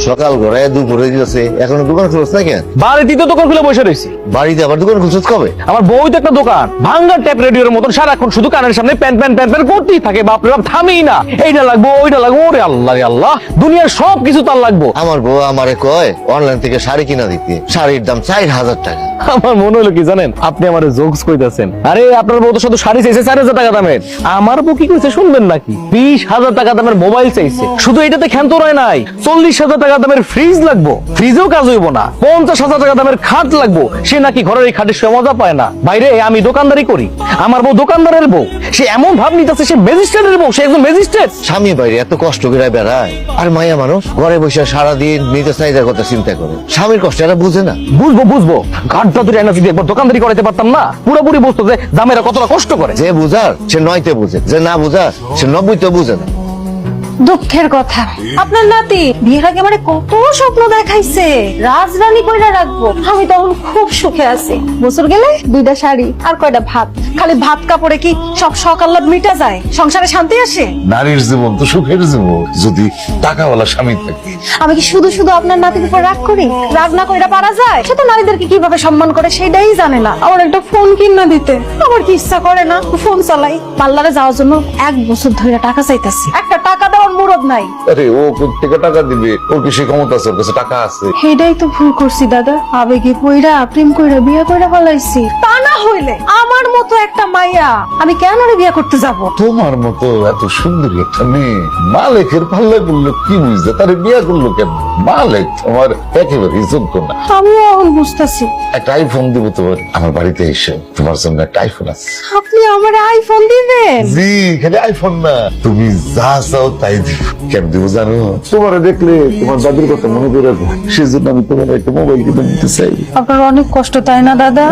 সকাল ঘরে দুপুরে গেছে, এখনো দোকান খুলছ না কেন? বাড়িতে তো দোকান খুলে বসে রয়েছি। বাড়িতে আবার দোকান খুলছ কবে? আমার বউ তো একটা দোকান, ভাঙ্গা ট্যাপ রেডিওর মতন সারাক্ষণ শুধু কানের সামনে প্যান প্যান প্যান প্যান করতেই থাকে। বাপরে বাপ, থামেই না। এইটা লাগবো, ওইটা লাগবো, ওরে আল্লাহ রে আল্লাহ, দুনিয়ার সব কিছু তার লাগবো। আমার বউ আমারে কয় অনলাইন থেকে শাড়ি কিনা দিতে, শাড়ির দাম 4000 টাকা। আমার মনে হলো কি জানেন, আপনি আমার জোকস কইতাছেন। আরে আপনার বউ তো শুধু শাড়ি চাইছে 4000 টাকা দামের, আমার বউ কি কইছে শুনবেন নাকি? 20,000 টাকা দামের মোবাইল চাইছে। শুধু এটাতে ক্ষান্ত রয় নাই, 40,000 টাকা দামের ফ্রিজ লাগবো, ফ্রিজেও কাজ হইব না। 50,000 টাকা দামের খাট লাগবো, সে নাকি ঘরের এই খাটের সে মজা পায় না। বাইরে আমি দোকানদারি করি, আমার বউ দোকানদারের বউ। সে এমন ভাব নিতেছে সে ম্যাজিস্ট্রেটের বউ, সে একজন ম্যাজিস্ট্রেট। স্বামী বাইরে এত কষ্ট করে বেড়ায়, আর মাইয়া মানুষ ঘরে বসে সারাদিন নিজের চাহিদার কথা চিন্তা করে। স্বামীর কষ্ট এরা বুঝে না। বুঝবো ঘাটটা ধরে এনে যদি একবার দোকানদারি করাইতে পারতাম না, পুরোপুরি বুঝতো যে জামেরা কতটা কষ্ট করে। যে বুঝার সে 9তে বুঝে, যে না বুঝার সে 90তে বুঝে না। দুঃখের কথা, আপনার নাতি বিয়ের আগে মানে কত স্বপ্ন দেখাইছে, রাজরানী কইরা রাখবো। আমি তখন খুব সুখে আছি। বছর গেলে 2টা শাড়ি আর কয়টা ভাত। খালি ভাত কাপড়ে কি সব শখ আহ্লাদ মিটা যায়? সংসারে শান্তি আসে? নারীর জীবন তো সুখের জীবন, যদি টাকাওয়ালা স্বামী থাকে। আমি কি শুধু শুধু আপনার নাতির উপর রাগ করি? রাগ না কইরা পারা যায়? সে তো নারীদেরকে কিভাবে সম্মান করে সেটাই জানে না। আমার একটা ফোন কিনা দিতে আমার কি ইচ্ছা করে না ফোন চালাই। পার্লারে যাওয়ার জন্য 1 বছর ধরে টাকা চাইতাছি, একটা টাকা দেওয়ার মুরদ নাই। আরে ও কোথেকে টাকা দিবে? ওর কি সে ক্ষমতা আছে? ওর কাছে টাকা আছে? এটাই তো ভুল করছি দাদা, আবেগে পইরা প্রেম কইরা বিয়ে কইরা ফলাইছি। তা না হইলে আমার মতো একটা মাইয়া আমি কেন রে বিয়ে করতে যাব? তোমার মতো এত সুন্দরী একটা মেয়ে মালিকের পাল্লা করলো কি বুঝতে, তারে বিয়ে করলো কেন? মালিক তোমার একেবারে যোগ্য না। আমিও এখন বুঝতেছি। একটা আইফোন দিব তোমার, আমার বাড়িতে এসে তোমার জন্য একটা আইফোন আছে। আপনি আমার আইফোন দিবেন? জি, খালি আইফোন না, তুমি যা চাও তাই দিব। কেন দিব জানো? তোমার দেখলে তোমার দাদির কথা মনে করে রাখবো, সেজন্য আমি তোমার একটা মোবাইল কিনে দিতে চাই। আপনার অনেক কষ্ট তাই না দাদা?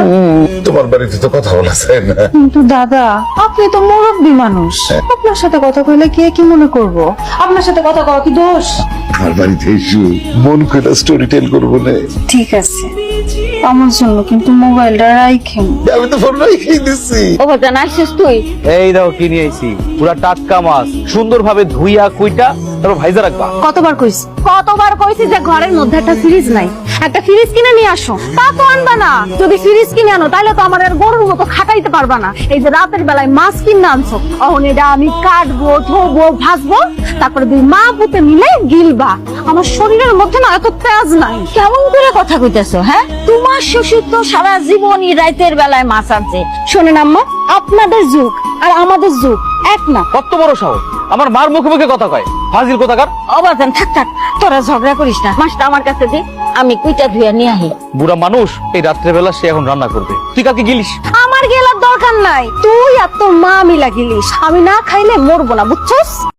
তোমার বাড়িতে তো কথা বলা যায় না। কিন্তু দাদা আপনি তো মুরব্বী মানুষ, আপনার সাথে কথা কইলে কে কি মনে করব? আপনার সাথে কথা কওয়া কি দোষ? আমার বাড়িতে এসে মন করে স্টোরি টেল করবো না। ঠিক আছে, আমার জন্য কিন্তু মোবাইলটা রাইখেন। আমি তো ফোন রেখেই দিচ্ছি। ও বাজান আসছিস তুই? এই দাও কি নিয়ে আইছি, পুরা টাটকা মাছ, সুন্দরভাবে ধুইয়া কুইটা তারপর ভাইজা রাখবা। কতবার কইছি যে ঘরের মধ্যে একটা ফ্রিজ নাই, একটা ফ্রিজ কিনে নিয়ে আসো। তা তো আনবা না। যদি ফ্রিজ কিনে আনো তাহলে তো আমার আর গরুর মতো খাটাইতে পারবা না। এই যে রাতের বেলায় মাছ কিনে আনছো, অহন এটা আমি কাটবো, ধোবো, ভাজবো, তারপরে 2 মা পুতে মিলে গিলবা। আমার শরীরের মধ্যে না এত তেজ নাই। কেমন করে কথা কইতেছো? হ্যাঁ, তোমার শ্বশুর তো সারা জীবনই রাতের বেলায় মাছ আনছে। শোনেন আম্মা, আপনাদের যুগ আর আমাদের যুগ এক না। কত বড় সাহস, আমার মার মুখে মুখে কথা কয়, ফাজিল কোথাকার। অবাজান থাক থাক, তোরা ঝগড়া করিস না। মাছটা আমার কাছে দে, আমি কুইটা ধুইয়া নিয়ে আহি। বুড়া মানুষ, এই রাত্রেবেলা সে এখন রান্না করবে, তুই কাকে গিলিস? আমার গেলার দরকার নাই, তুই আর তোর মা মিলা গিলিস। আমি না খাইলে মরবো না, বুঝছস?